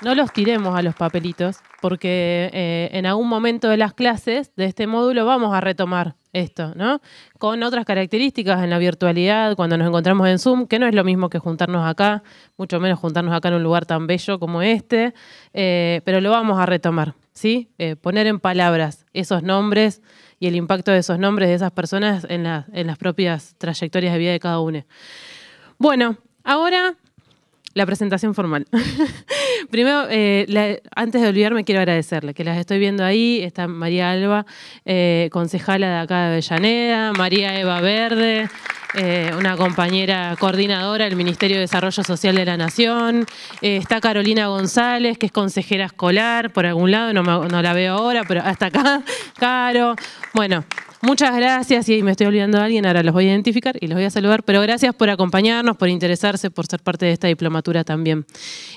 no los tiremos a los papelitos, porque en algún momento de las clases de este módulo vamos a retomar esto, ¿no? Con otras características en la virtualidad, cuando nos encontramos en Zoom, que no es lo mismo que juntarnos acá, mucho menos juntarnos acá en un lugar tan bello como este, pero lo vamos a retomar, ¿sí? Poner en palabras esos nombres y el impacto de esos nombres de esas personas en las propias trayectorias de vida de cada uno. Bueno, ahora la presentación formal. Primero, antes de olvidarme, quiero agradecerle, que las estoy viendo ahí. Está María Alba, concejala de acá de Avellaneda, María Eva Verde, una compañera coordinadora del Ministerio de Desarrollo Social de la Nación. Está Carolina González, que es consejera escolar, por algún lado, no la veo ahora, pero hasta acá, Caro. Bueno, muchas gracias, y me estoy olvidando de alguien, ahora los voy a identificar y los voy a saludar, pero gracias por acompañarnos, por interesarse, por ser parte de esta diplomatura también.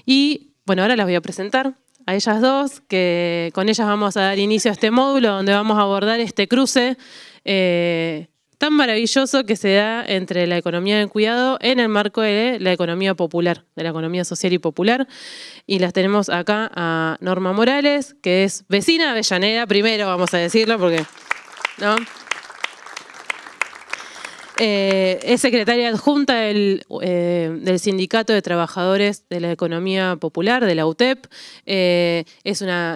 Y bueno, ahora las voy a presentar a ellas dos, que con ellas vamos a dar inicio a este módulo donde vamos a abordar este cruce tan maravilloso que se da entre la economía del cuidado en el marco de la economía popular, de la economía social y popular. Y las tenemos acá a Norma Morales, que es vecina de Avellaneda, primero vamos a decirlo, porque ¿no? Es secretaria adjunta del Sindicato de Trabajadores de la Economía Popular, de la UTEP.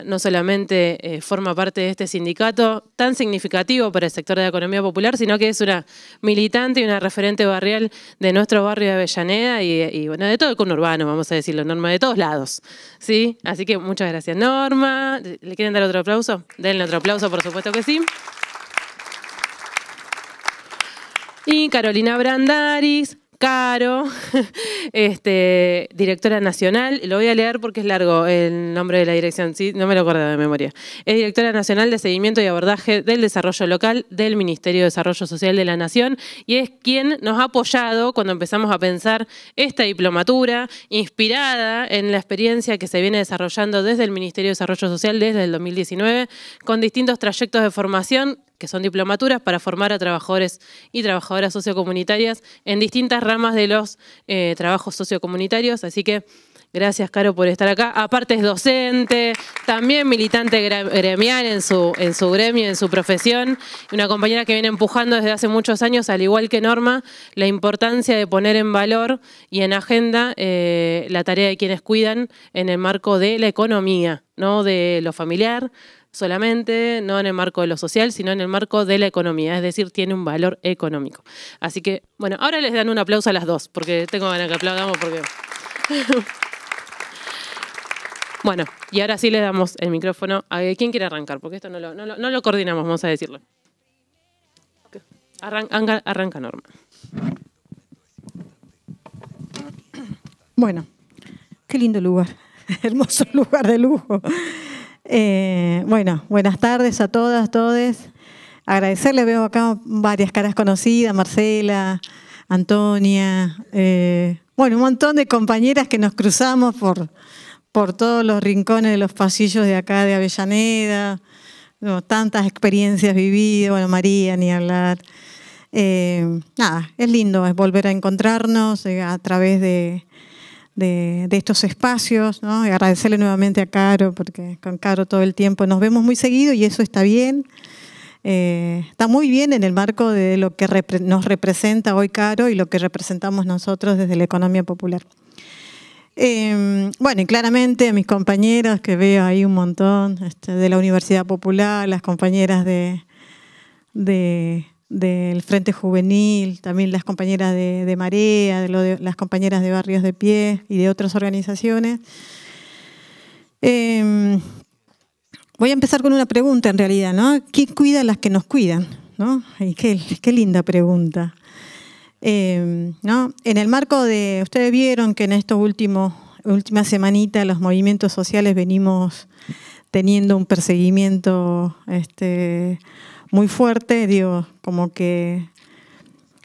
No solamente forma parte de este sindicato tan significativo para el sector de la economía popular, sino que es una militante y una referente barrial de nuestro barrio de Avellaneda y bueno, de todo el conurbano, vamos a decirlo, Norma, de todos lados, ¿sí? Así que muchas gracias, Norma. ¿Le quieren dar otro aplauso? Denle otro aplauso, por supuesto que sí. Y Carolina Brandaris, Caro, directora nacional, lo voy a leer porque es largo el nombre de la dirección, ¿sí? No me lo acuerdo de memoria. Es directora nacional de seguimiento y abordaje del desarrollo local del Ministerio de Desarrollo Social de la Nación y es quien nos ha apoyado cuando empezamos a pensar esta diplomatura inspirada en la experiencia que se viene desarrollando desde el Ministerio de Desarrollo Social desde el 2019 con distintos trayectos de formación que son diplomaturas para formar a trabajadores y trabajadoras sociocomunitarias en distintas ramas de los trabajos sociocomunitarios. Así que gracias, Caro, por estar acá. Aparte es docente, también militante gremial en su gremio, en su profesión. Una compañera que viene empujando desde hace muchos años, al igual que Norma, la importancia de poner en valor y en agenda la tarea de quienes cuidan en el marco de la economía, no de lo familiar solamente, no en el marco de lo social, sino en el marco de la economía, es decir, tiene un valor económico. Así que, bueno, ahora les dan un aplauso a las dos, porque tengo ganas que aplaudamos, porque... Bueno, y ahora sí les damos el micrófono a quién quiere arrancar, porque esto no lo coordinamos, vamos a decirlo. Arranca Norma. Bueno, qué lindo lugar, hermoso lugar de lujo. Bueno, buenas tardes a todas, todes. Agradecerle, veo acá varias caras conocidas, Marcela, Antonia, bueno, un montón de compañeras que nos cruzamos por todos los rincones de los pasillos de acá de Avellaneda, no, tantas experiencias vividas, bueno, María, ni hablar. Nada, es lindo, es volver a encontrarnos a través de estos espacios, ¿no? Y agradecerle nuevamente a Caro, porque con Caro todo el tiempo nos vemos muy seguido y eso está bien. Está muy bien en el marco de lo que nos representa hoy Caro y lo que representamos nosotros desde la economía popular. Bueno, y claramente a mis compañeras, que veo ahí un montón, de la Universidad Popular, las compañeras del Frente Juvenil, también las compañeras de Marea, las compañeras de Barrios de Pie y de otras organizaciones. Voy a empezar con una pregunta en realidad, ¿no? ¿Quién cuida a las que nos cuidan? ¿No? Y qué linda pregunta. ¿No? En el marco de, ustedes vieron que en estos última semanita los movimientos sociales venimos teniendo un perseguimiento muy fuerte, digo, como que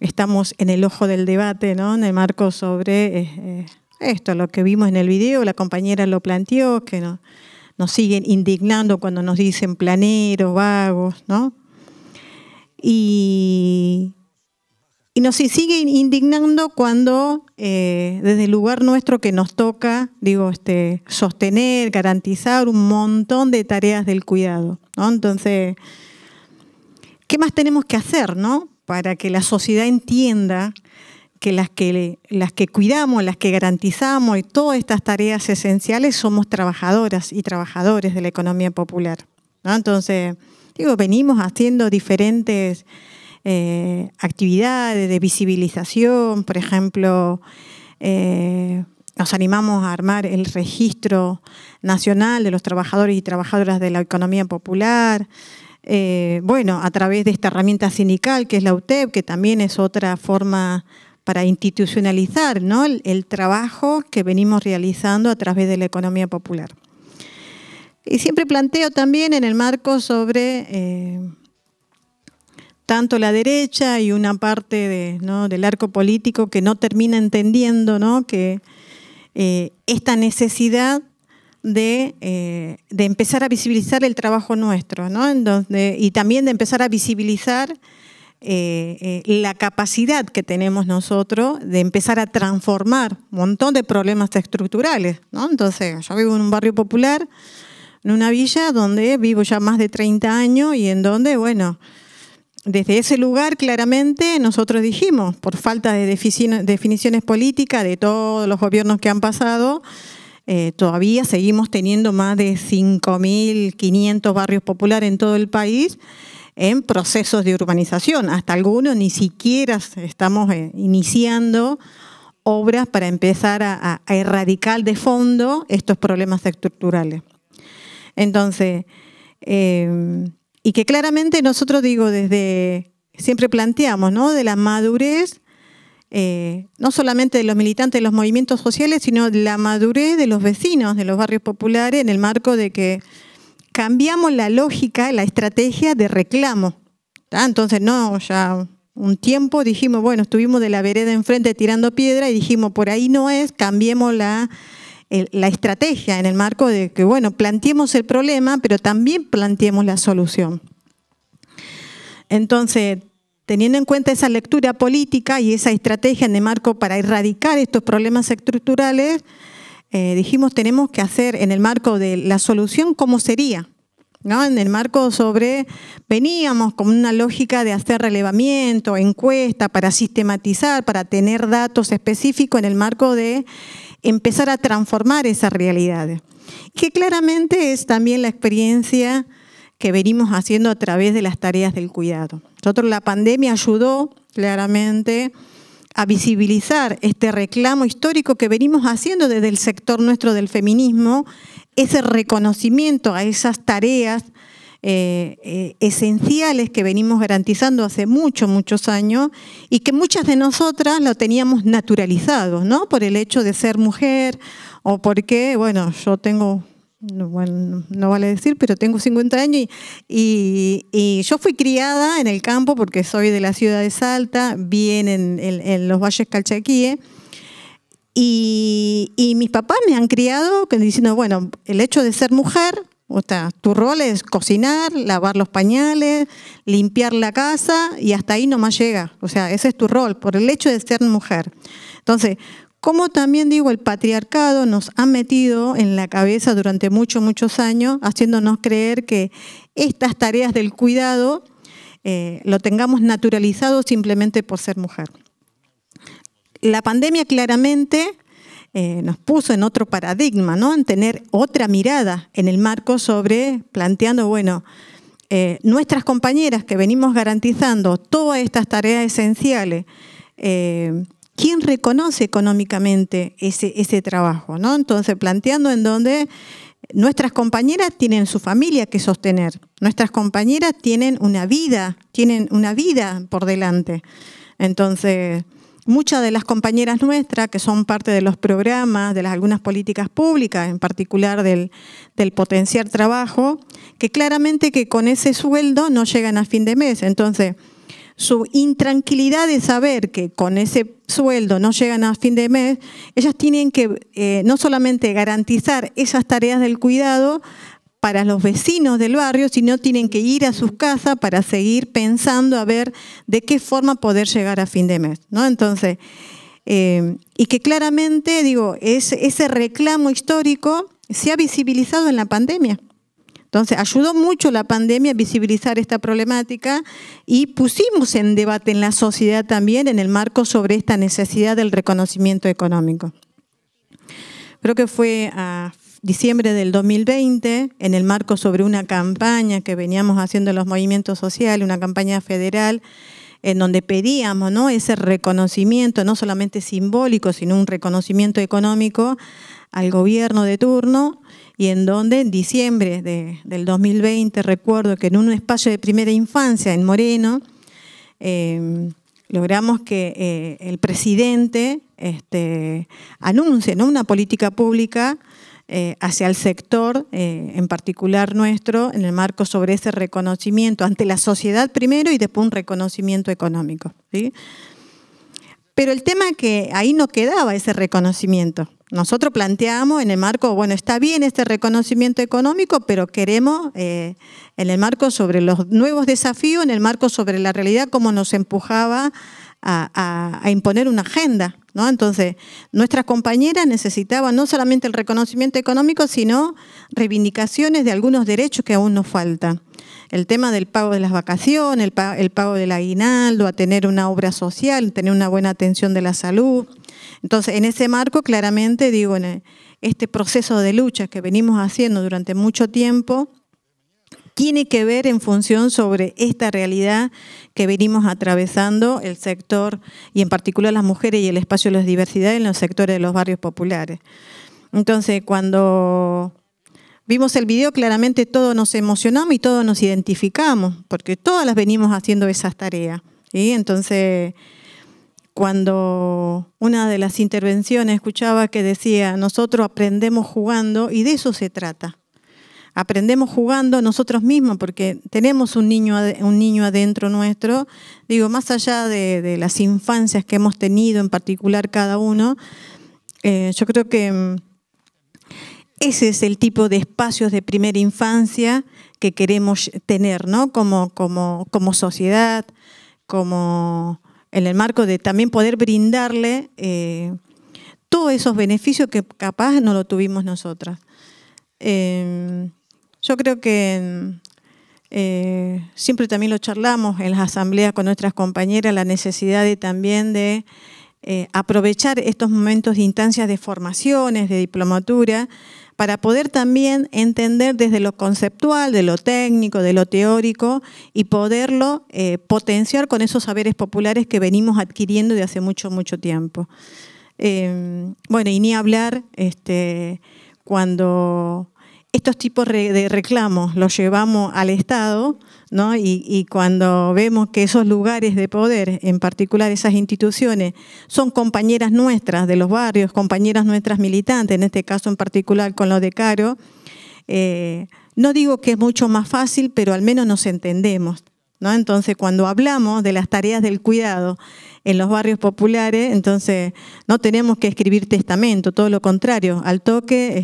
estamos en el ojo del debate, ¿no? En el marco sobre esto, lo que vimos en el video, la compañera lo planteó, que nos siguen indignando cuando nos dicen planeros, vagos, ¿no? Y Y nos sigue indignando cuando desde el lugar nuestro que nos toca, sostener, garantizar un montón de tareas del cuidado, ¿no? Entonces, ¿qué más tenemos que hacer, ¿no? Para que la sociedad entienda que las que cuidamos, las que garantizamos y todas estas tareas esenciales somos trabajadoras y trabajadores de la economía popular, ¿no? Entonces, venimos haciendo diferentes actividades de visibilización. Por ejemplo, nos animamos a armar el registro nacional de los trabajadores y trabajadoras de la economía popular. A través de esta herramienta sindical que es la UTEP, que también es otra forma para institucionalizar, ¿no?, el trabajo que venimos realizando a través de la economía popular. Y siempre planteo también en el marco sobre tanto la derecha y una parte del arco político que no termina entendiendo, ¿no?, que esta necesidad de empezar a visibilizar el trabajo nuestro, ¿no? Y también de empezar a visibilizar la capacidad que tenemos nosotros de empezar a transformar un montón de problemas estructurales, ¿no? Entonces, yo vivo en un barrio popular, en una villa donde vivo ya más de 30 años y en donde, desde ese lugar claramente nosotros dijimos, por falta de definiciones políticas de todos los gobiernos que han pasado, todavía seguimos teniendo más de 5.500 barrios populares en todo el país en procesos de urbanización. Hasta algunos ni siquiera estamos iniciando obras para empezar a erradicar de fondo estos problemas estructurales. Entonces, y que claramente nosotros, siempre planteamos, ¿no?, de la madurez, no solamente de los militantes de los movimientos sociales, sino de la madurez de los vecinos de los barrios populares en el marco de que cambiamos la lógica, la estrategia de reclamo, ¿tá? Entonces, ya un tiempo dijimos, estuvimos de la vereda enfrente tirando piedra y dijimos, por ahí no es, cambiemos la estrategia en el marco de que, planteemos el problema, pero también planteemos la solución. Entonces, teniendo en cuenta esa lectura política y esa estrategia en el marco para erradicar estos problemas estructurales, dijimos, tenemos que hacer en el marco de la solución cómo sería, ¿no? En el marco veníamos con una lógica de hacer relevamiento, encuesta, para sistematizar, para tener datos específicos en el marco de empezar a transformar esas realidades. Que claramente es también la experiencia que venimos haciendo a través de las tareas del cuidado. Nosotros, la pandemia ayudó claramente a visibilizar este reclamo histórico que venimos haciendo desde el sector nuestro del feminismo, ese reconocimiento a esas tareas esenciales que venimos garantizando hace muchos años y que muchas de nosotras lo teníamos naturalizado, ¿no? Por el hecho de ser mujer o porque, yo tengo, no vale decir, pero tengo 50 años y yo fui criada en el campo porque soy de la ciudad de Salta, bien en los valles calchaquíes. Y mis papás me han criado diciendo, el hecho de ser mujer, tu rol es cocinar, lavar los pañales, limpiar la casa y hasta ahí nomás llega. Ese es tu rol, por el hecho de ser mujer. Entonces, como también el patriarcado nos ha metido en la cabeza durante muchos años, haciéndonos creer que estas tareas del cuidado lo tengamos naturalizado simplemente por ser mujer. La pandemia claramente nos puso en otro paradigma, ¿no? En tener otra mirada en el marco sobre planteando, nuestras compañeras que venimos garantizando todas estas tareas esenciales, ¿quién reconoce económicamente ese trabajo, ¿no? Entonces, planteando en donde nuestras compañeras tienen su familia que sostener, nuestras compañeras tienen una vida por delante. Entonces, muchas de las compañeras nuestras que son parte de los programas, de algunas políticas públicas, en particular del potenciar trabajo, que claramente que con ese sueldo no llegan a fin de mes. Entonces, su intranquilidad de saber que con ese sueldo no llegan a fin de mes, ellas tienen que no solamente garantizar esas tareas del cuidado para los vecinos del barrio, sino tienen que ir a sus casas para seguir pensando a ver de qué forma poder llegar a fin de mes, ¿no? Entonces, y que claramente, digo, ese reclamo histórico se ha visibilizado en la pandemia. Entonces, ayudó mucho la pandemia a visibilizar esta problemática y pusimos en debate en la sociedad también en el marco sobre esta necesidad del reconocimiento económico. Creo que fue a diciembre del 2020, en el marco sobre una campaña que veníamos haciendo los movimientos sociales, una campaña federal, en donde pedíamos, ¿no?, ese reconocimiento, no solamente simbólico, sino un reconocimiento económico al gobierno de turno, y en donde en diciembre del 2020, recuerdo que en un espacio de primera infancia en Moreno, logramos que el presidente anuncie, ¿no?, una política pública hacia el sector, en particular nuestro, en el marco sobre ese reconocimiento ante la sociedad primero y después un reconocimiento económico, ¿sí? Pero el tema es que ahí no quedaba ese reconocimiento. Nosotros planteamos en el marco, bueno, está bien este reconocimiento económico, pero queremos en el marco sobre los nuevos desafíos, en el marco sobre la realidad, cómo nos empujaba a imponer una agenda, ¿no? Entonces, nuestras compañeras necesitaban no solamente el reconocimiento económico, sino reivindicaciones de algunos derechos que aún nos faltan. El tema del pago de las vacaciones, el pago del aguinaldo, a tener una obra social, tener una buena atención de la salud. Entonces, en ese marco, claramente, digo, en este proceso de lucha que venimos haciendo durante mucho tiempo, tiene que ver en función sobre esta realidad que venimos atravesando el sector, y en particular las mujeres y el espacio de la diversidad en los sectores de los barrios populares. Entonces, cuando vimos el video, claramente todos nos emocionamos y todos nos identificamos, porque todas las venimos haciendo esas tareas, ¿sí? Entonces, cuando una de las intervenciones escuchaba que decía, nosotros aprendemos jugando, y de eso se trata. Aprendemos jugando nosotros mismos, porque tenemos un niño adentro nuestro, digo, más allá de las infancias que hemos tenido, en particular cada uno, yo creo que ese es el tipo de espacios de primera infancia que queremos tener, ¿no?, como sociedad, como en el marco de también poder brindarle todos esos beneficios que capaz no lo tuvimos nosotras. Yo creo que siempre también lo charlamos en las asambleas con nuestras compañeras, la necesidad también de aprovechar estos momentos de instancias de formaciones, de diplomatura, para poder también entender desde lo conceptual, de lo técnico, de lo teórico, y poderlo potenciar con esos saberes populares que venimos adquiriendo de hace mucho, mucho tiempo. Bueno, y ni hablar cuando estos tipos de reclamos los llevamos al Estado, ¿no? Y cuando vemos que esos lugares de poder, en particular esas instituciones, son compañeras nuestras de los barrios, compañeras nuestras militantes, en este caso en particular con los de Caro, no digo que es mucho más fácil, pero al menos nos entendemos, ¿no? Entonces, cuando hablamos de las tareas del cuidado en los barrios populares, entonces no tenemos que escribir testamento, todo lo contrario, al toque,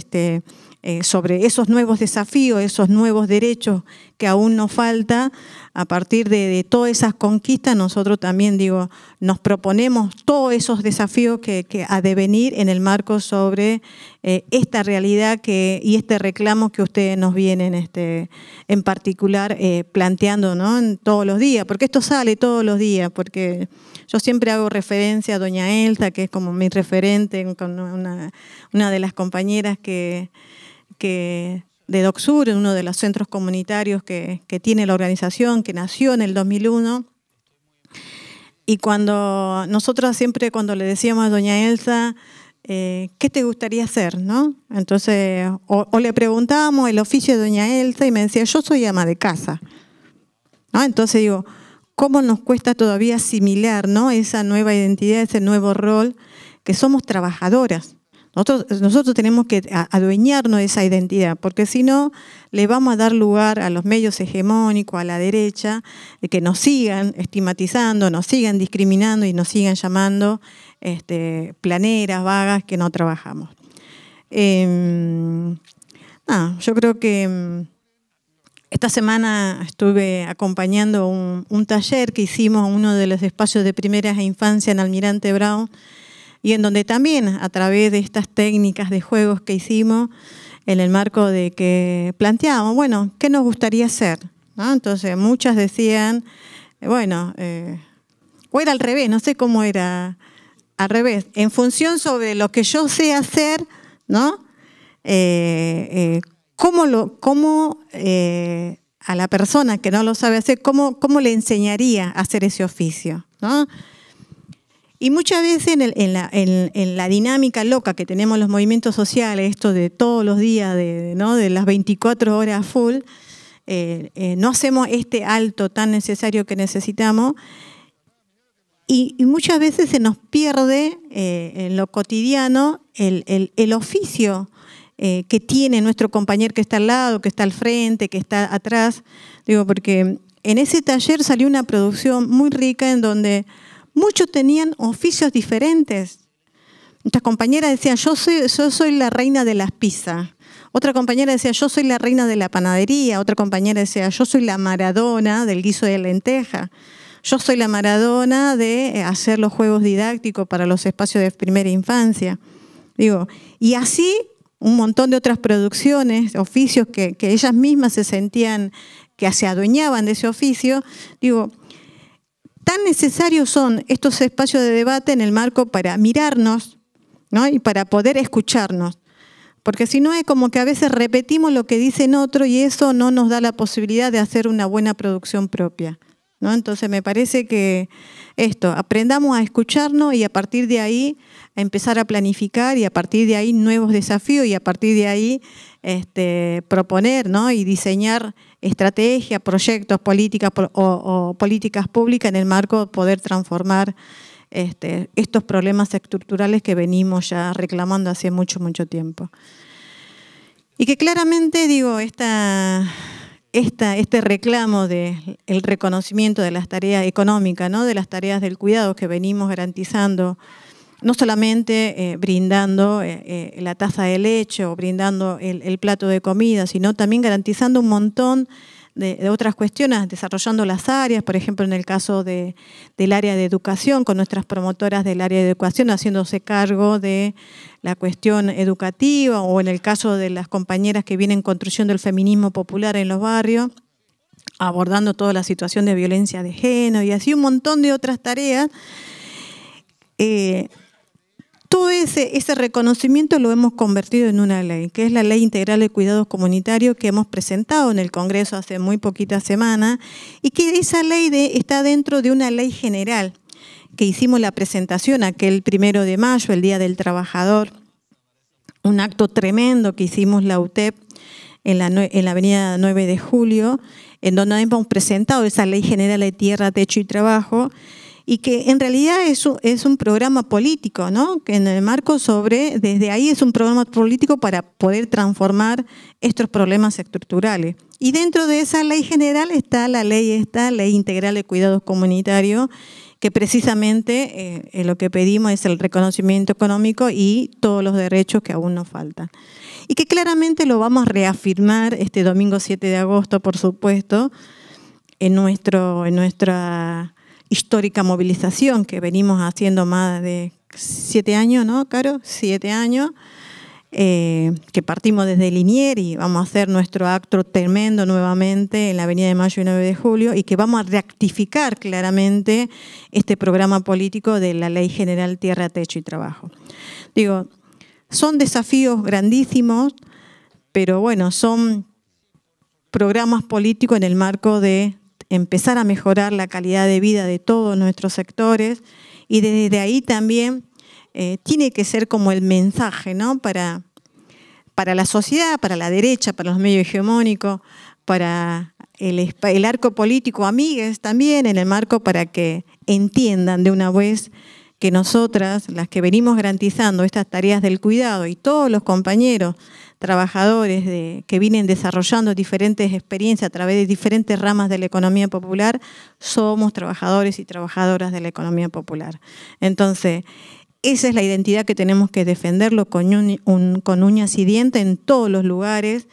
sobre esos nuevos desafíos, esos nuevos derechos que aún nos falta, a partir de todas esas conquistas, nosotros también, digo, nos proponemos todos esos desafíos que ha de venir en el marco sobre esta realidad y este reclamo que ustedes nos vienen en particular planteando, ¿no?, en todos los días, porque esto sale todos los días, porque yo siempre hago referencia a doña Elsa, que es como mi referente, con una de las compañeras que de DocSur, uno de los centros comunitarios que tiene la organización, que nació en el 2001. Y cuando nosotros siempre, cuando le decíamos a doña Elsa, ¿qué te gustaría hacer?, ¿no? Entonces, o le preguntábamos el oficio de doña Elsa y me decía, yo soy ama de casa, ¿no? Entonces digo, ¿cómo nos cuesta todavía asimilar, ¿no?, esa nueva identidad, ese nuevo rol, que somos trabajadoras? Nosotros tenemos que adueñarnos de esa identidad, porque si no, le vamos a dar lugar a los medios hegemónicos, a la derecha, de que nos sigan estigmatizando, nos sigan discriminando y nos sigan llamando planeras, vagas, que no trabajamos. No, yo creo que esta semana estuve acompañando un taller que hicimos en uno de los espacios de primeras infancia en Almirante Brown, y en donde también a través de estas técnicas de juegos que hicimos, en el marco de que planteábamos, bueno, ¿qué nos gustaría hacer? ¿No? Entonces muchas decían, bueno, o era al revés, no sé cómo era, al revés, en función sobre lo que yo sé hacer, ¿no? ¿Cómo a la persona que no lo sabe hacer, cómo le enseñaría a hacer ese oficio, ¿no? Y muchas veces en la dinámica loca que tenemos los movimientos sociales, esto de todos los días, ¿no? De las 24 horas full, no hacemos este alto tan necesario que necesitamos, y muchas veces se nos pierde en lo cotidiano el oficio que tiene nuestro compañero que está al lado, que está al frente, que está atrás. Digo, porque en ese taller salió una producción muy rica en donde muchos tenían oficios diferentes. Nuestras compañeras decían, yo soy la reina de las pizzas. Otra compañera decía, yo soy la reina de la panadería. Otra compañera decía, yo soy la Maradona del guiso de lenteja. Yo soy la Maradona de hacer los juegos didácticos para los espacios de primera infancia. Digo, y así un montón de otras producciones, oficios que ellas mismas se sentían que se adueñaban de ese oficio. Digo, tan necesarios son estos espacios de debate en el marco para mirarnos, ¿no? Y para poder escucharnos. Porque si no es como que a veces repetimos lo que dicen otros y eso no nos da la posibilidad de hacer una buena producción propia, ¿no? Entonces me parece que aprendamos a escucharnos y a partir de ahí a empezar a planificar, y a partir de ahí nuevos desafíos, y a partir de ahí proponer, ¿no? Y diseñar estrategias, proyectos, políticas o políticas públicas en el marco de poder transformar estos problemas estructurales que venimos ya reclamando hace mucho, mucho tiempo. Y que claramente, digo, este reclamo del reconocimiento de las tareas económicas, ¿no? De las tareas del cuidado que venimos garantizando, no solamente brindando la taza de leche o brindando el plato de comida, sino también garantizando un montón de otras cuestiones, desarrollando las áreas, por ejemplo, en el caso del área de educación, con nuestras promotoras del área de educación haciéndose cargo de la cuestión educativa, o en el caso de las compañeras que vienen construyendo el feminismo popular en los barrios, abordando toda la situación de violencia de género y así un montón de otras tareas. Todo ese reconocimiento lo hemos convertido en una ley, que es la Ley Integral de Cuidados Comunitarios que hemos presentado en el Congreso hace muy poquitas semanas, y que esa ley está dentro de una ley general que hicimos la presentación aquel 1 de mayo, el Día del Trabajador, un acto tremendo que hicimos la UTEP en la avenida 9 de Julio, en donde hemos presentado esa Ley General de Tierra, Techo y Trabajo, y que en realidad es un programa político, ¿no? Que en el marco desde ahí es un programa político para poder transformar estos problemas estructurales. Y dentro de esa ley general está la Ley Integral de Cuidados Comunitarios, que precisamente lo que pedimos es el reconocimiento económico y todos los derechos que aún nos faltan. Y que claramente lo vamos a reafirmar este domingo 7 de agosto, por supuesto, en nuestra histórica movilización que venimos haciendo más de 7 años, ¿no, Caro? 7 años, que partimos desde Liniers y vamos a hacer nuestro acto tremendo nuevamente en la Avenida de Mayo y 9 de Julio, y que vamos a rectificar claramente este programa político de la Ley General Tierra, Techo y Trabajo. Digo, son desafíos grandísimos, pero bueno, son programas políticos en el marco de empezar a mejorar la calidad de vida de todos nuestros sectores, y desde ahí también tiene que ser como el mensaje, ¿no? Para la sociedad, para la derecha, para los medios hegemónicos, para el arco político, amigues también, en el marco para que entiendan de una vez que nosotras, las que venimos garantizando estas tareas del cuidado, y todos los compañeros trabajadores que vienen desarrollando diferentes experiencias a través de diferentes ramas de la economía popular, somos trabajadores y trabajadoras de la economía popular. Entonces, esa es la identidad que tenemos que defenderlo con uñas y dientes en todos los lugares.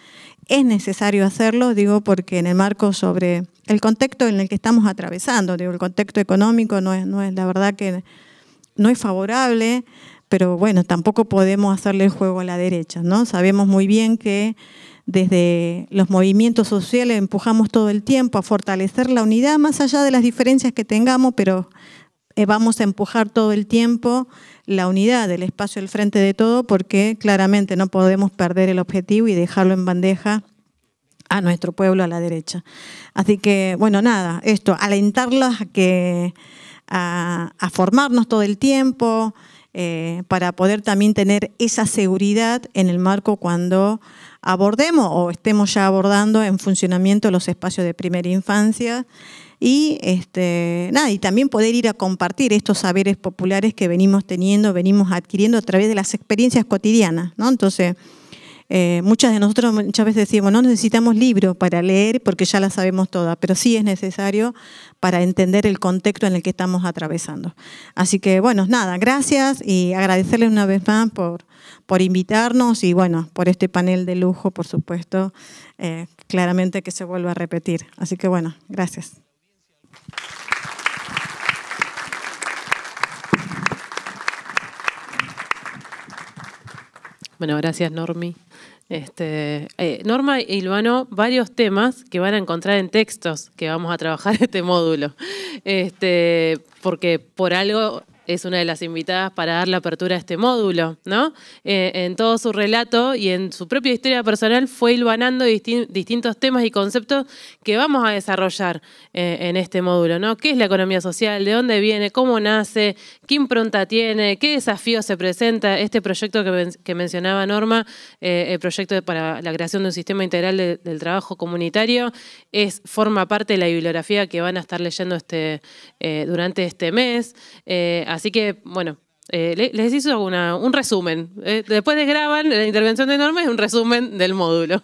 Es necesario hacerlo, digo, porque en el marco sobre el contexto en el que estamos atravesando, digo, el contexto económico no es la verdad que no es favorable, pero bueno, tampoco podemos hacerle el juego a la derecha, ¿no? Sabemos muy bien que desde los movimientos sociales empujamos todo el tiempo a fortalecer la unidad, más allá de las diferencias que tengamos, pero vamos a empujar todo el tiempo la unidad del espacio al frente de todo, porque claramente no podemos perder el objetivo y dejarlo en bandeja a nuestro pueblo a la derecha. Así que, bueno, nada, esto, alentarlos a formarnos todo el tiempo, para poder también tener esa seguridad en el marco cuando abordemos o estemos ya abordando en funcionamiento los espacios de primera infancia y, y también poder ir a compartir estos saberes populares que venimos teniendo, venimos adquiriendo a través de las experiencias cotidianas, ¿no? Entonces, muchas veces decimos, no necesitamos libros para leer porque ya las sabemos todas, pero sí es necesario para entender el contexto en el que estamos atravesando. Así que, bueno, nada, gracias y agradecerles una vez más por invitarnos y, bueno, por este panel de lujo, por supuesto, claramente que se vuelva a repetir. Así que, bueno, gracias. Bueno, gracias, Normi. Norma hilvanó varios temas que van a encontrar en textos que vamos a trabajar en este módulo, porque por algo es una de las invitadas para dar la apertura a este módulo, ¿no? En todo su relato y en su propia historia personal fue hilvanando distintos temas y conceptos que vamos a desarrollar en este módulo, ¿no? ¿Qué es la economía social? ¿De dónde viene? ¿Cómo nace? ¿Qué impronta tiene? ¿Qué desafíos se presenta? Este proyecto que mencionaba Norma, el proyecto para la creación de un sistema integral del trabajo comunitario, forma parte de la bibliografía que van a estar leyendo durante este mes. Así que, bueno, les hizo un resumen. Después de graban la intervención de Norma, es un resumen del módulo.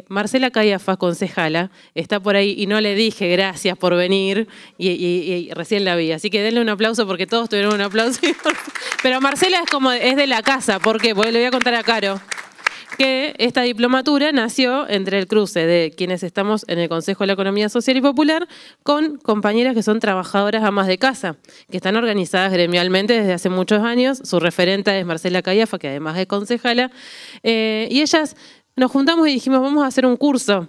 Marcela Caiafa, concejala, está por ahí y no le dije gracias por venir y recién la vi. Así que denle un aplauso porque todos tuvieron un aplauso. Pero Marcela es de la casa. ¿Por qué? Porque le voy a contar a Caro que esta diplomatura nació entre el cruce de quienes estamos en el Consejo de la Economía Social y Popular con compañeras que son trabajadoras amas de casa, que están organizadas gremialmente desde hace muchos años. Su referenta es Marcela Caiafa, que además es concejala, y ellas nos juntamos y dijimos, vamos a hacer un curso.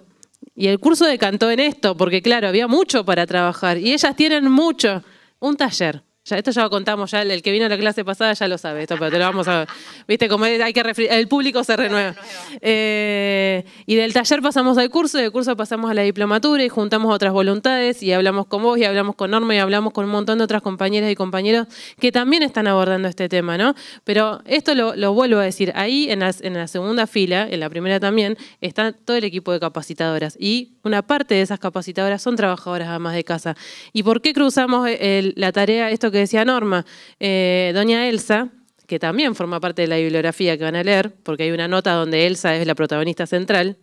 Y el curso decantó en esto, porque claro, había mucho para trabajar, y ellas tienen mucho, un taller. Esto ya lo contamos, ya el que vino a la clase pasada ya lo sabe, esto, pero te lo vamos a ver. Viste, como el público se renueva. Y del taller pasamos al curso, del curso pasamos a la diplomatura y juntamos otras voluntades y hablamos con vos y hablamos con Norma y hablamos con un montón de otras compañeras y compañeros que también están abordando este tema, ¿no? Pero esto lo vuelvo a decir, ahí en la segunda fila, en la primera también, está todo el equipo de capacitadoras y una parte de esas capacitadoras son trabajadoras amas de casa. ¿Y por qué cruzamos la tarea, esto que decía Norma? Doña Elsa, que también forma parte de la bibliografía que van a leer, porque hay una nota donde Elsa es la protagonista central,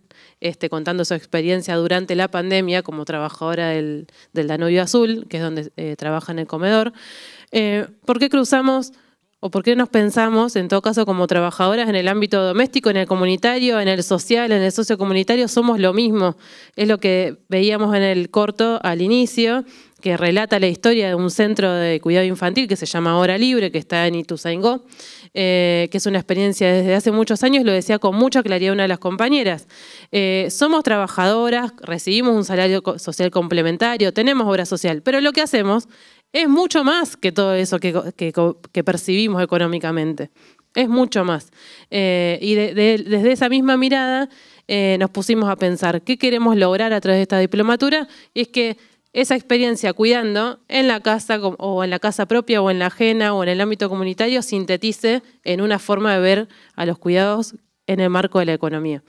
contando su experiencia durante la pandemia como trabajadora del Danubio Azul, que es donde trabaja en el comedor. ¿Por qué cruzamos o por qué nos pensamos, en todo caso, como trabajadoras en el ámbito doméstico, en el comunitario, en el social, en el sociocomunitario? Somos lo mismo. Es lo que veíamos en el corto al inicio, que relata la historia de un centro de cuidado infantil que se llama Hora Libre, que está en Ituzaingó, que es una experiencia desde hace muchos años, lo decía con mucha claridad una de las compañeras. Somos trabajadoras, recibimos un salario social complementario, tenemos obra social, pero lo que hacemos es mucho más que todo eso que percibimos económicamente. Es mucho más. Y desde esa misma mirada nos pusimos a pensar qué queremos lograr a través de esta diplomatura, y es que esa experiencia cuidando en la casa o en la casa propia o en la ajena o en el ámbito comunitario sintetice en una forma de ver a los cuidados en el marco de la economía.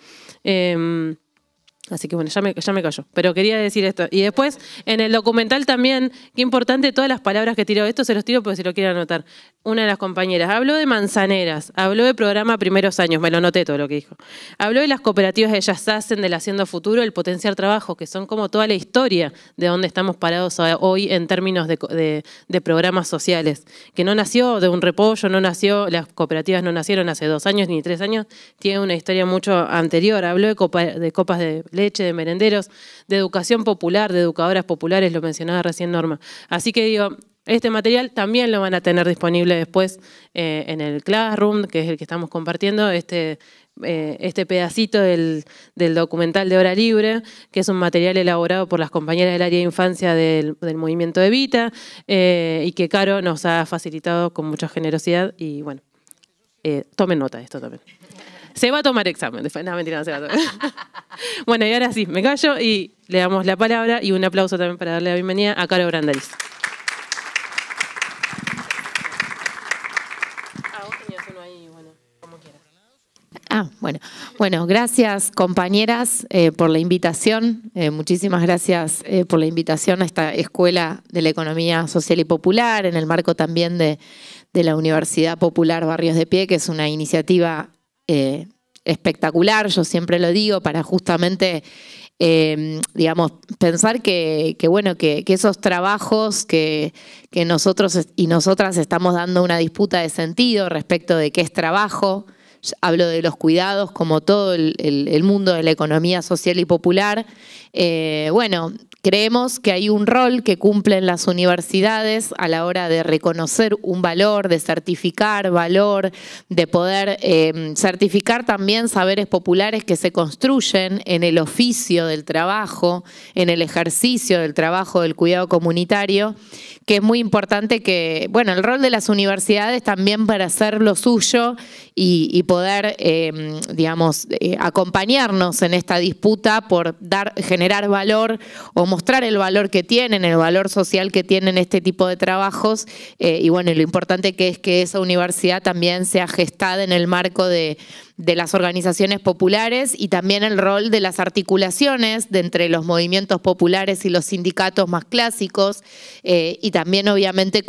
Así que bueno, ya me cayó. Pero quería decir esto. Y después, en el documental también, qué importante todas las palabras que tiro. Esto se los tiro porque si lo quieren anotar. Una de las compañeras habló de manzaneras, habló de programa Primeros Años, me lo noté todo lo que dijo. Habló de las cooperativas de Ellas Hacen, del Haciendo Futuro, el Potenciar Trabajo, que son como toda la historia de dónde estamos parados hoy en términos de programas sociales. Que no nació de un repollo, las cooperativas no nacieron hace 2 años ni 3 años, tiene una historia mucho anterior. Habló de copas de leche, de merenderos, de educación popular, de educadoras populares, lo mencionaba recién Norma. Así que digo, este material también lo van a tener disponible después en el Classroom, que es el que estamos compartiendo, este pedacito del documental de Hora Libre, que es un material elaborado por las compañeras del área de infancia del movimiento Evita, y que Caro nos ha facilitado con mucha generosidad. Y bueno, tomen nota de esto también. Se va a tomar examen. No, mentira, no se va a tomar. Bueno, y ahora sí, me callo y le damos la palabra y un aplauso también para darle la bienvenida a Caro Brandaliz. Vos tenías uno ahí, bueno, como quieras. Bueno, gracias compañeras por la invitación. Muchísimas gracias por la invitación a esta Escuela de la Economía Social y Popular, en el marco también de la Universidad Popular Barrios de Pie, que es una iniciativa espectacular, yo siempre lo digo, para justamente, digamos, pensar que esos trabajos que nosotros y nosotras estamos dando una disputa de sentido respecto de qué es trabajo. Hablo de los cuidados como todo el mundo de la economía social y popular. Creemos que hay un rol que cumplen las universidades a la hora de reconocer un valor, de certificar valor, de poder certificar también saberes populares que se construyen en el oficio del trabajo, en el ejercicio del trabajo del cuidado comunitario, que es muy importante que, el rol de las universidades también para hacer lo suyo y poder, acompañarnos en esta disputa por generar valor o mostrar el valor que tienen, el valor social que tienen este tipo de trabajos, lo importante que es que esa universidad también sea gestada en el marco de las organizaciones populares y también el rol de las articulaciones de entre los movimientos populares y los sindicatos más clásicos, y también obviamente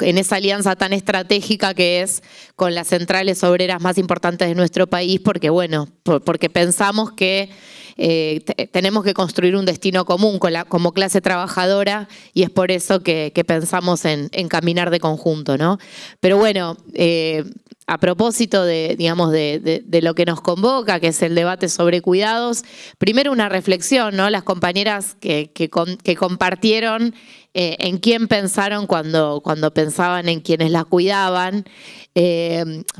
en esa alianza tan estratégica que es con las centrales obreras más importantes de nuestro país, porque pensamos que tenemos que construir un destino común como clase trabajadora, y es por eso que pensamos en caminar de conjunto, ¿no? Pero a propósito de lo que nos convoca, que es el debate sobre cuidados, primero una reflexión, ¿no? Las compañeras que compartieron en quién pensaron cuando pensaban en quienes la cuidaban,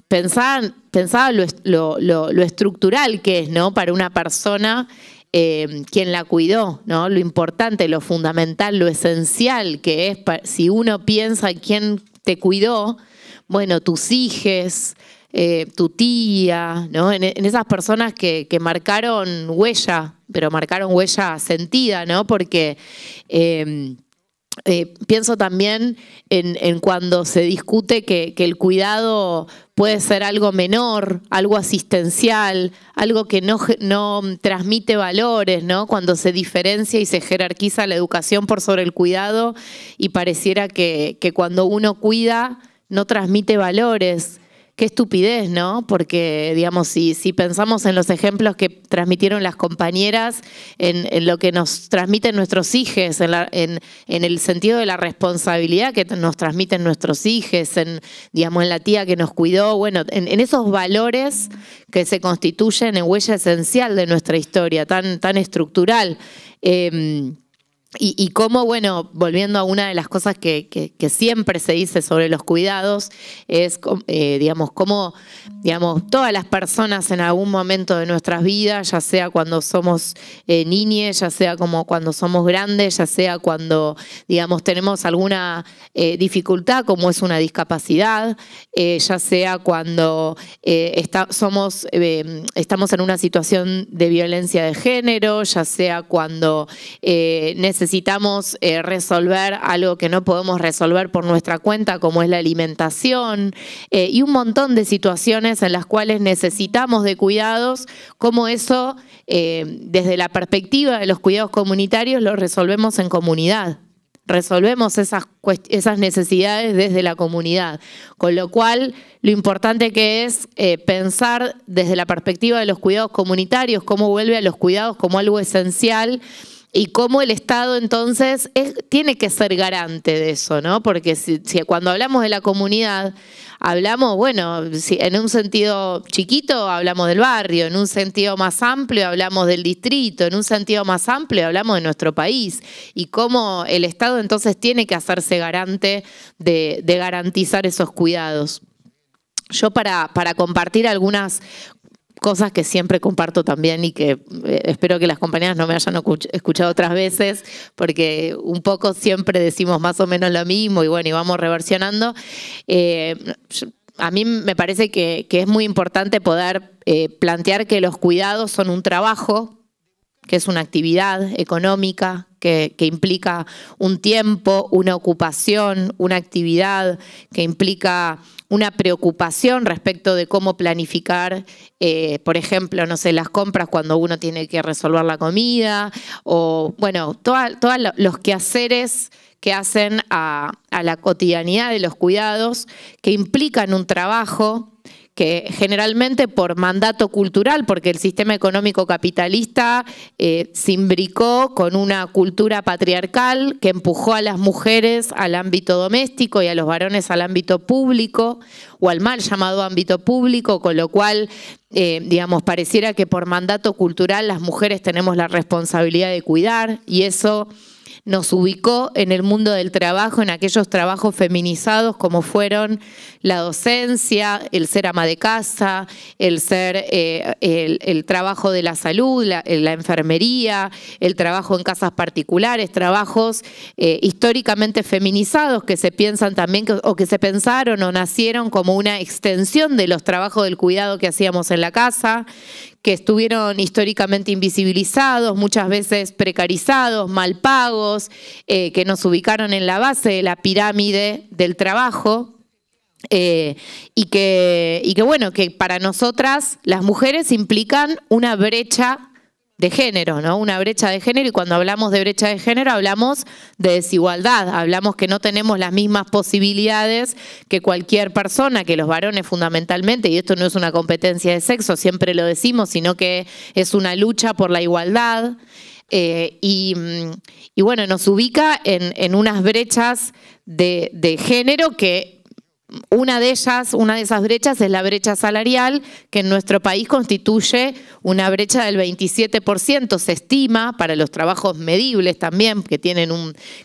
pensaban lo estructural que es, ¿no? Para una persona quien la cuidó, ¿no? Lo importante, lo fundamental, lo esencial que es, si uno piensa en quién te cuidó, tus hijes, tu tía, ¿no? En esas personas que marcaron huella, pero marcaron huella sentida, ¿no? Porque pienso también en cuando se discute que el cuidado puede ser algo menor, algo asistencial, algo que no transmite valores, ¿no? Cuando se diferencia y se jerarquiza la educación por sobre el cuidado, y pareciera que cuando uno cuida no transmite valores. Qué estupidez, ¿no? Porque, si pensamos en los ejemplos que transmitieron las compañeras, en lo que nos transmiten nuestros hijos, en el sentido de la responsabilidad que nos transmiten nuestros hijos, en la tía que nos cuidó, en esos valores que se constituyen en huella esencial de nuestra historia, tan estructural. Y cómo, volviendo a una de las cosas que siempre se dice sobre los cuidados, es, cómo, todas las personas en algún momento de nuestras vidas, ya sea cuando somos niñes, ya sea como cuando somos grandes, ya sea cuando, tenemos alguna dificultad, como es una discapacidad, ya sea cuando estamos en una situación de violencia de género, ya sea cuando necesitamos necesitamos resolver algo que no podemos resolver por nuestra cuenta, como es la alimentación, y un montón de situaciones en las cuales necesitamos de cuidados, como eso, desde la perspectiva de los cuidados comunitarios, lo resolvemos en comunidad. Resolvemos esas necesidades desde la comunidad, con lo cual lo importante que es pensar desde la perspectiva de los cuidados comunitarios, cómo vuelve a los cuidados como algo esencial y cómo el Estado entonces tiene que ser garante de eso, ¿no? Porque cuando hablamos de la comunidad, hablamos, bueno, en un sentido chiquito hablamos del barrio, en un sentido más amplio hablamos del distrito, en un sentido más amplio hablamos de nuestro país y cómo el Estado entonces tiene que hacerse garante de garantizar esos cuidados. Yo para compartir algunas cosas que siempre comparto también y que espero que las compañeras no me hayan escuchado otras veces, porque un poco siempre decimos más o menos lo mismo y bueno, y vamos reversionando. A mí me parece que es muy importante poder plantear que los cuidados son un trabajo, que es una actividad económica, que implica un tiempo, una ocupación, una actividad que implica una preocupación respecto de cómo planificar, por ejemplo, no sé, las compras cuando uno tiene que resolver la comida, o bueno, todos los quehaceres que hacen a la cotidianidad de los cuidados, que implican un trabajo que generalmente por mandato cultural, porque el sistema económico capitalista se imbricó con una cultura patriarcal que empujó a las mujeres al ámbito doméstico y a los varones al ámbito público o al mal llamado ámbito público, con lo cual, digamos, pareciera que por mandato cultural las mujeres tenemos la responsabilidad de cuidar y eso nos ubicó en el mundo del trabajo, en aquellos trabajos feminizados como fueron la docencia, el ser ama de casa, el ser el trabajo de la salud, la enfermería, el trabajo en casas particulares, trabajos históricamente feminizados que se piensan también o que se pensaron o nacieron como una extensión de los trabajos del cuidado que hacíamos en la casa, que estuvieron históricamente invisibilizados, muchas veces precarizados, mal pagos, que nos ubicaron en la base de la pirámide del trabajo y que bueno, que para nosotras las mujeres implican una brecha de género, ¿no? Una brecha de género, y cuando hablamos de brecha de género hablamos de desigualdad, hablamos que no tenemos las mismas posibilidades que cualquier persona, que los varones fundamentalmente, y esto no es una competencia de sexo, siempre lo decimos, sino que es una lucha por la igualdad. Y bueno, nos ubica en unas brechas de género que una de esas brechas es la brecha salarial, que en nuestro país constituye una brecha del 27%, se estima, para los trabajos medibles también, que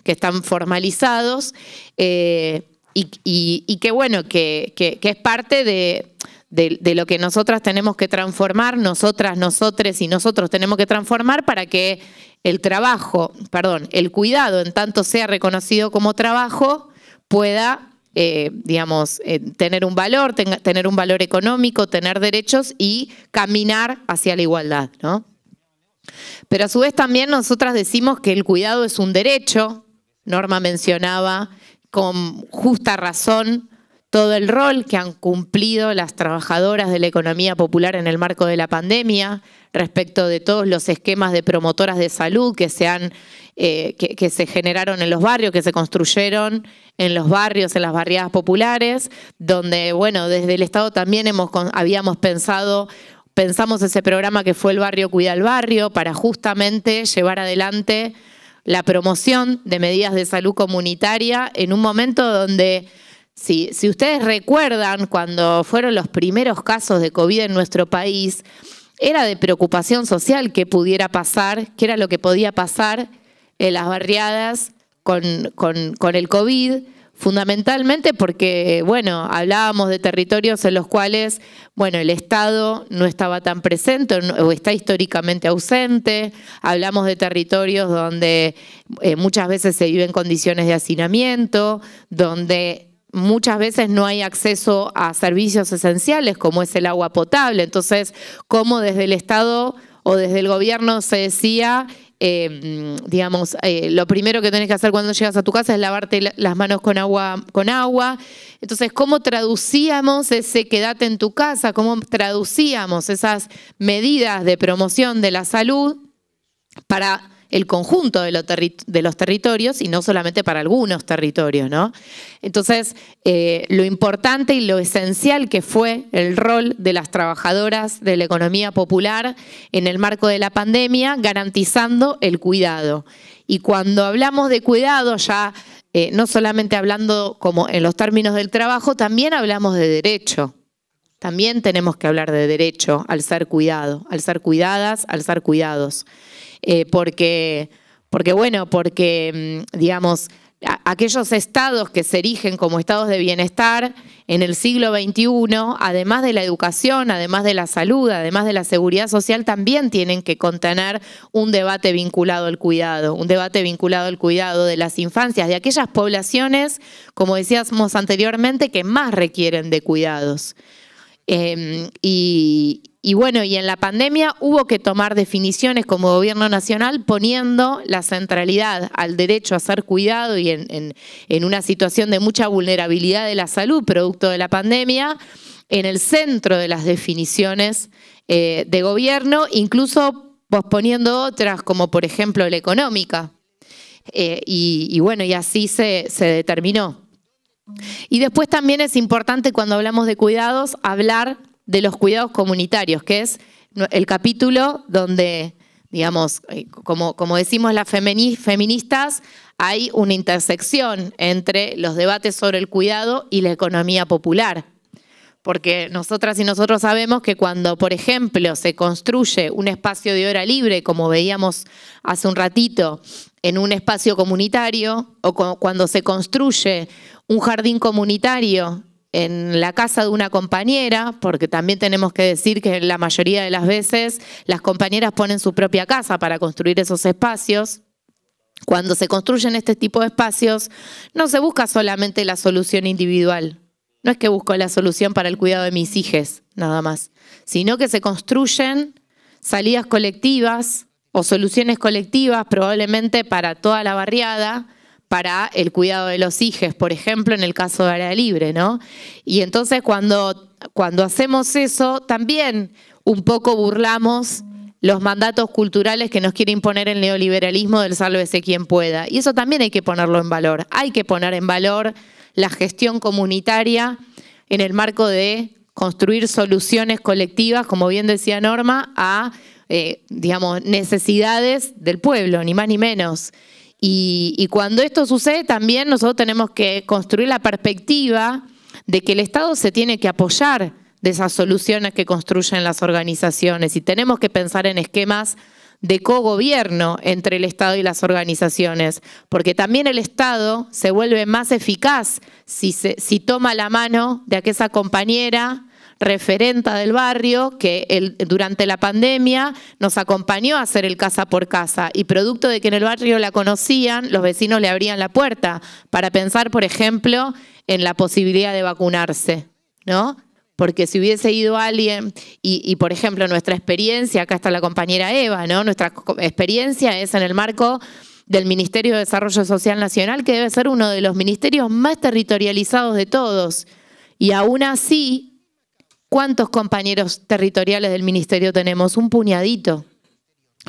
están formalizados, y que bueno, que es parte de lo que nosotras tenemos que transformar, nosotres y nosotros tenemos que transformar para que el cuidado, en tanto sea reconocido como trabajo, pueda tener un valor, tener un valor económico, tener derechos y caminar hacia la igualdad, ¿no? Pero a su vez también nosotras decimos que el cuidado es un derecho. Norma mencionaba con justa razón todo el rol que han cumplido las trabajadoras de la economía popular en el marco de la pandemia, respecto de todos los esquemas de promotoras de salud que se generaron en los barrios, que se construyeron en los barrios, en las barriadas populares, donde, bueno, desde el Estado también pensamos ese programa que fue el Barrio Cuida al Barrio, para justamente llevar adelante la promoción de medidas de salud comunitaria en un momento donde, si ustedes recuerdan, cuando fueron los primeros casos de COVID en nuestro país, era de preocupación social qué pudiera pasar, qué era lo que podía pasar en las barriadas con el COVID, fundamentalmente porque, bueno, hablábamos de territorios en los cuales, bueno, el Estado no estaba tan presente o está históricamente ausente, hablamos de territorios donde muchas veces se vive en condiciones de hacinamiento, donde muchas veces no hay acceso a servicios esenciales como es el agua potable. Entonces, cómo desde el Estado o desde el gobierno se decía, lo primero que tenés que hacer cuando llegas a tu casa es lavarte las manos con agua. Entonces, ¿cómo traducíamos ese quédate en tu casa? ¿Cómo traducíamos esas medidas de promoción de la salud para el conjunto de los territorios y no solamente para algunos territorios, ¿no? Entonces, lo importante y lo esencial que fue el rol de las trabajadoras de la economía popular en el marco de la pandemia, garantizando el cuidado. Y cuando hablamos de cuidado, ya no solamente hablando como en los términos del trabajo, también hablamos de derecho. También tenemos que hablar de derecho al ser cuidado, al ser cuidadas, al ser cuidados. Porque digamos, aquellos estados que se erigen como estados de bienestar en el siglo XXI, además de la educación, además de la salud, además de la seguridad social, también tienen que contener un debate vinculado al cuidado, de las infancias, de aquellas poblaciones, como decíamos anteriormente, que más requieren de cuidados. Y en la pandemia hubo que tomar definiciones como gobierno nacional poniendo la centralidad al derecho a ser cuidado y en una situación de mucha vulnerabilidad de la salud producto de la pandemia en el centro de las definiciones de gobierno, incluso posponiendo otras como por ejemplo la económica. Y así se determinó. Y después también es importante cuando hablamos de cuidados hablar de los cuidados comunitarios, que es el capítulo donde, digamos, como decimos las feministas, hay una intersección entre los debates sobre el cuidado y la economía popular. Porque nosotras y nosotros sabemos que cuando, por ejemplo, se construye un espacio de hora libre, como veíamos hace un ratito, en un espacio comunitario, o cuando se construye un jardín comunitario en la casa de una compañera, porque también tenemos que decir que la mayoría de las veces las compañeras ponen su propia casa para construir esos espacios. Cuando se construyen este tipo de espacios, no se busca solamente la solución individual. No es que busco la solución para el cuidado de mis hijos, nada más, sino que se construyen salidas colectivas o soluciones colectivas, probablemente para toda la barriada, para el cuidado de los hijos, por ejemplo, en el caso de área libre, ¿no? Y entonces cuando hacemos eso, también un poco burlamos los mandatos culturales que nos quiere imponer el neoliberalismo del sálvese quien pueda. Y eso también hay que ponerlo en valor. Hay que poner en valor la gestión comunitaria en el marco de construir soluciones colectivas, como bien decía Norma, a necesidades del pueblo, ni más ni menos. Y cuando esto sucede, también nosotros tenemos que construir la perspectiva de que el Estado se tiene que apoyar de esas soluciones que construyen las organizaciones y tenemos que pensar en esquemas de cogobierno entre el Estado y las organizaciones, porque también el Estado se vuelve más eficaz si toma la mano de aquella compañera referenta del barrio que durante la pandemia nos acompañó a hacer el casa por casa y producto de que en el barrio la conocían, los vecinos le abrían la puerta para pensar, por ejemplo, en la posibilidad de vacunarse, ¿no? Porque si hubiese ido alguien, y por ejemplo nuestra experiencia, acá está la compañera Eva, ¿no? Nuestra experiencia es en el marco del Ministerio de Desarrollo Social Nacional, que debe ser uno de los ministerios más territorializados de todos. Y aún así, ¿cuántos compañeros territoriales del ministerio tenemos? Un puñadito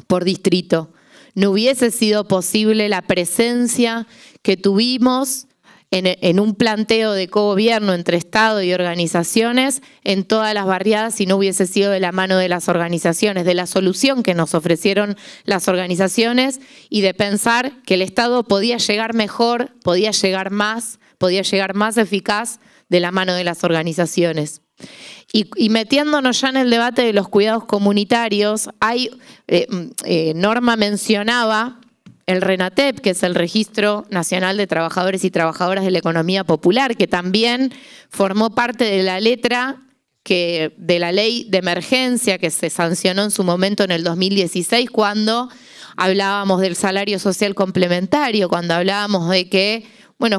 por distrito. No hubiese sido posible la presencia que tuvimos en un planteo de cogobierno entre Estado y organizaciones en todas las barriadas si no hubiese sido de la mano de las organizaciones, de la solución que nos ofrecieron las organizaciones y de pensar que el Estado podía llegar mejor, podía llegar más eficaz de la mano de las organizaciones. Y metiéndonos ya en el debate de los cuidados comunitarios, Norma mencionaba el RENATEP, que es el Registro Nacional de Trabajadores y Trabajadoras de la Economía Popular, que también formó parte de la letra de la ley de emergencia que se sancionó en su momento en el 2016, cuando hablábamos del salario social complementario, cuando hablábamos de que,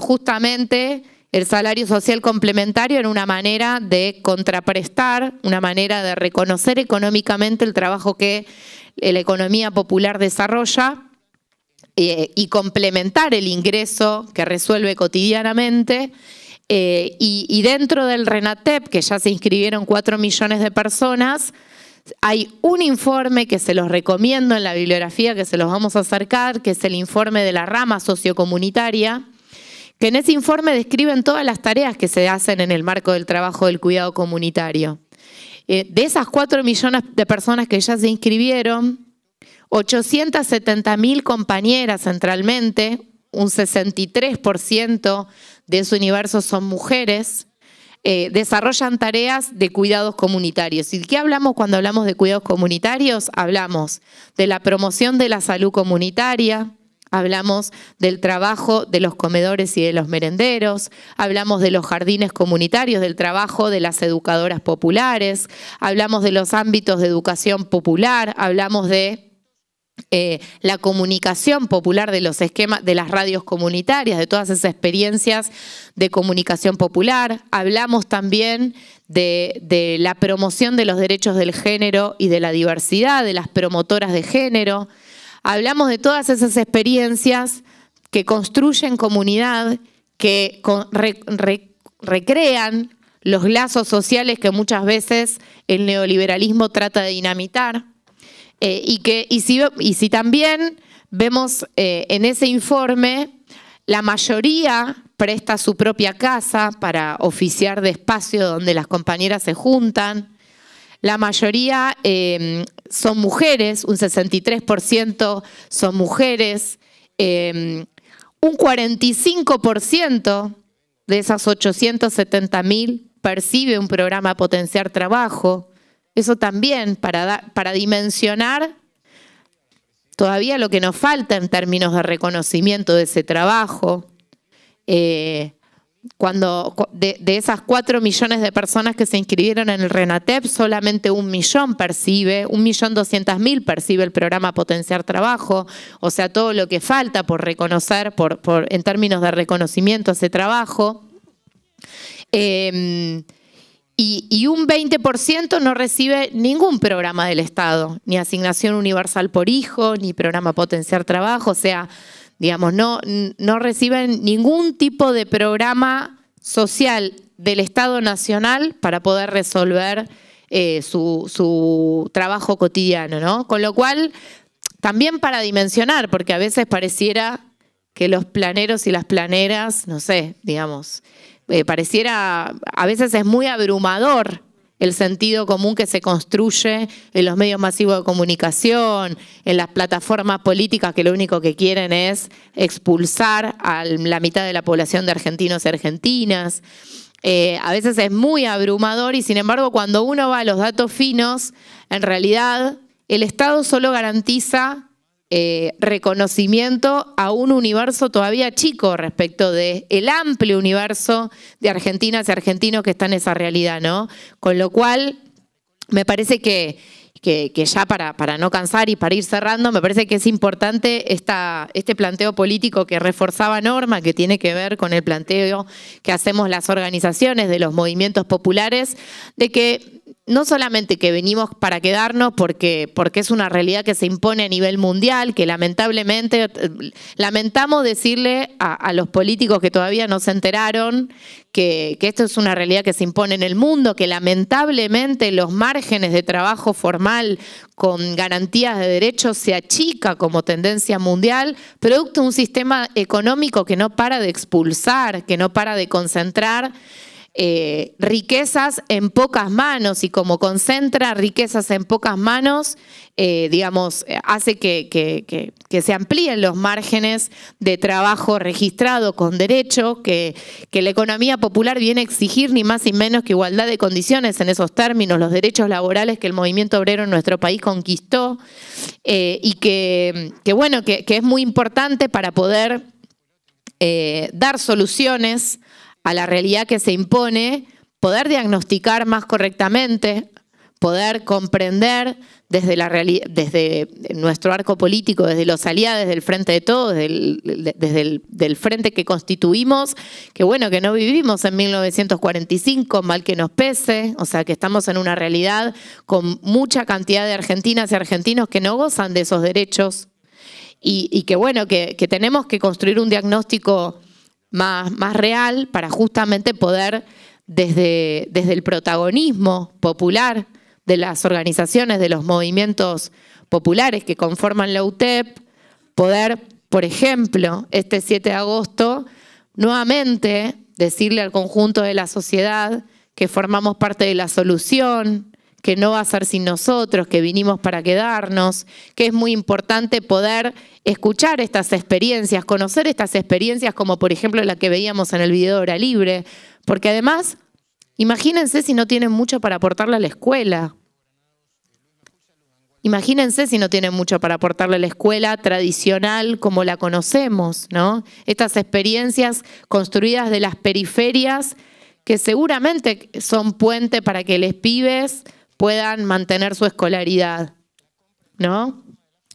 justamente el salario social complementario era una manera de contraprestar, una manera de reconocer económicamente el trabajo que la economía popular desarrolla y complementar el ingreso que resuelve cotidianamente. Y dentro del RENATEP, que ya se inscribieron 4 millones de personas, hay un informe que se los recomiendo en la bibliografía, que se los vamos a acercar, que es el informe de la rama sociocomunitaria, que en ese informe describen todas las tareas que se hacen en el marco del trabajo del cuidado comunitario. De esas 4 millones de personas que ya se inscribieron, 870.000 compañeras centralmente, un 63% de su universo son mujeres, desarrollan tareas de cuidados comunitarios. ¿Y de qué hablamos cuando hablamos de cuidados comunitarios? Hablamos de la promoción de la salud comunitaria, hablamos del trabajo de los comedores y de los merenderos, hablamos de los jardines comunitarios, del trabajo de las educadoras populares, hablamos de los ámbitos de educación popular, hablamos de la comunicación popular, de los esquemas, de las radios comunitarias, de todas esas experiencias de comunicación popular. Hablamos también de la promoción de los derechos del género y de la diversidad, de las promotoras de género. Hablamos de todas esas experiencias que construyen comunidad, que recrean los lazos sociales que muchas veces el neoliberalismo trata de dinamitar. Y si también vemos en ese informe, la mayoría presta su propia casa para oficiar de espacio donde las compañeras se juntan. La mayoría son mujeres, un 63% son mujeres. Un 45% de esas 870.000 percibe un programa Potenciar Trabajo. Eso también para dimensionar todavía lo que nos falta en términos de reconocimiento de ese trabajo. Cuando de esas 4 millones de personas que se inscribieron en el RENATEP, solamente 1.200.000 percibe el programa Potenciar Trabajo. O sea, todo lo que falta por reconocer en términos de reconocimiento a ese trabajo. Y un 20% no recibe ningún programa del Estado, ni asignación universal por hijo, ni programa Potenciar Trabajo. O sea, digamos, no reciben ningún tipo de programa social del Estado nacional para poder resolver su trabajo cotidiano, ¿no? Con lo cual, también para dimensionar, porque a veces pareciera que los planeros y las planeras, no sé, digamos, pareciera, a veces es muy abrumador el sentido común que se construye en los medios masivos de comunicación, en las plataformas políticas que lo único que quieren es expulsar a la mitad de la población de argentinos y argentinas. A veces es muy abrumador y sin embargo cuando uno va a los datos finos, en realidad el Estado solo garantiza reconocimiento a un universo todavía chico respecto del amplio universo de argentinas y argentinos que están en esa realidad, ¿no? Con lo cual, me parece que ya para no cansar y para ir cerrando, me parece que es importante este planteo político que reforzaba Norma, que tiene que ver con el planteo que hacemos las organizaciones de los movimientos populares, de que no solamente que venimos para quedarnos porque es una realidad que se impone a nivel mundial, que lamentablemente, lamentamos decirle a los políticos que todavía no se enteraron que esto es una realidad que se impone en el mundo, que lamentablemente los márgenes de trabajo formal con garantías de derechos se achica como tendencia mundial, producto de un sistema económico que no para de expulsar, que no para de concentrar riquezas en pocas manos, y como concentra riquezas en pocas manos, digamos, hace que se amplíen los márgenes de trabajo registrado con derecho, que la economía popular viene a exigir ni más ni menos que igualdad de condiciones en esos términos, los derechos laborales que el movimiento obrero en nuestro país conquistó, y que es muy importante para poder dar soluciones a la realidad que se impone, poder diagnosticar más correctamente, poder comprender desde nuestro arco político, desde los aliados del Frente de Todos, desde el frente que constituimos, que bueno, que no vivimos en 1945, mal que nos pese, o sea que estamos en una realidad con mucha cantidad de argentinas y argentinos que no gozan de esos derechos y que bueno, que tenemos que construir un diagnóstico más real para justamente poder desde el protagonismo popular de las organizaciones, de los movimientos populares que conforman la UTEP, poder, por ejemplo, este 7 de agosto, nuevamente decirle al conjunto de la sociedad que formamos parte de la solución, que no va a ser sin nosotros, que vinimos para quedarnos, que es muy importante poder escuchar estas experiencias, conocer estas experiencias como por ejemplo la que veíamos en el video de Hora Libre, porque además, imagínense si no tienen mucho para aportarle a la escuela. Imagínense si no tienen mucho para aportarle a la escuela tradicional como la conocemos, ¿no? Estas experiencias construidas de las periferias que seguramente son puente para que los pibes puedan mantener su escolaridad, ¿no?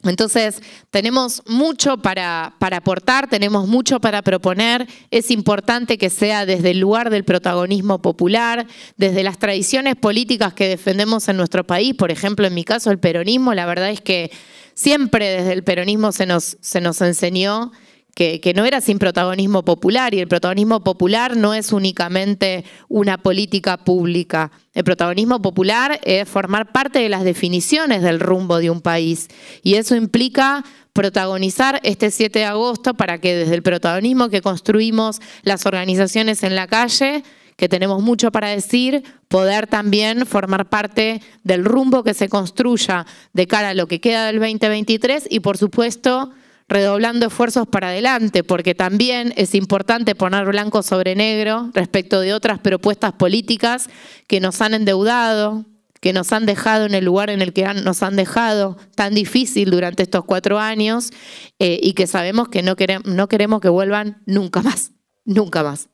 Entonces, tenemos mucho para aportar, tenemos mucho para proponer. Es importante que sea desde el lugar del protagonismo popular, desde las tradiciones políticas que defendemos en nuestro país. Por ejemplo, en mi caso, el peronismo, la verdad es que siempre desde el peronismo se nos enseñó que no era sin protagonismo popular, y el protagonismo popular no es únicamente una política pública. El protagonismo popular es formar parte de las definiciones del rumbo de un país, y eso implica protagonizar este 7 de agosto para que desde el protagonismo que construimos las organizaciones en la calle, que tenemos mucho para decir, poder también formar parte del rumbo que se construya de cara a lo que queda del 2023 y, por supuesto, redoblando esfuerzos para adelante, porque también es importante poner blanco sobre negro respecto de otras propuestas políticas que nos han endeudado, que nos han dejado en el lugar en el que nos han dejado tan difícil durante estos 4 años y que sabemos que no queremos que vuelvan nunca más. Nunca más.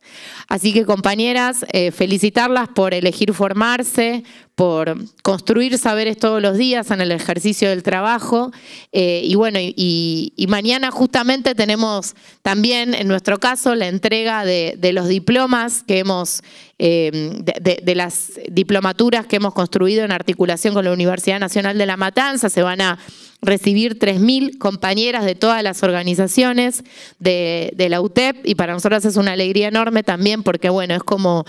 Así que, compañeras, felicitarlas por elegir formarse, por construir saberes todos los días en el ejercicio del trabajo. Y bueno, y mañana justamente tenemos también, en nuestro caso, la entrega de los diplomas que hemos, de las diplomaturas que hemos construido en articulación con la Universidad Nacional de La Matanza. Se van a recibir 3.000 compañeras de todas las organizaciones de la UTEP, y para nosotros es una alegría enorme también porque bueno, es como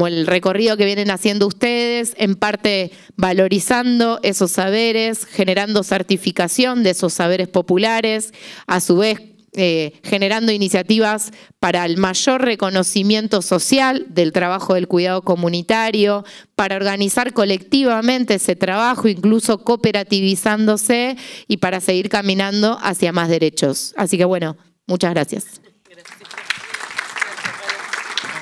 el recorrido que vienen haciendo ustedes, en parte valorizando esos saberes, generando certificación de esos saberes populares, a su vez generando iniciativas para el mayor reconocimiento social del trabajo del cuidado comunitario, para organizar colectivamente ese trabajo, incluso cooperativizándose, y para seguir caminando hacia más derechos. Así que bueno, muchas gracias.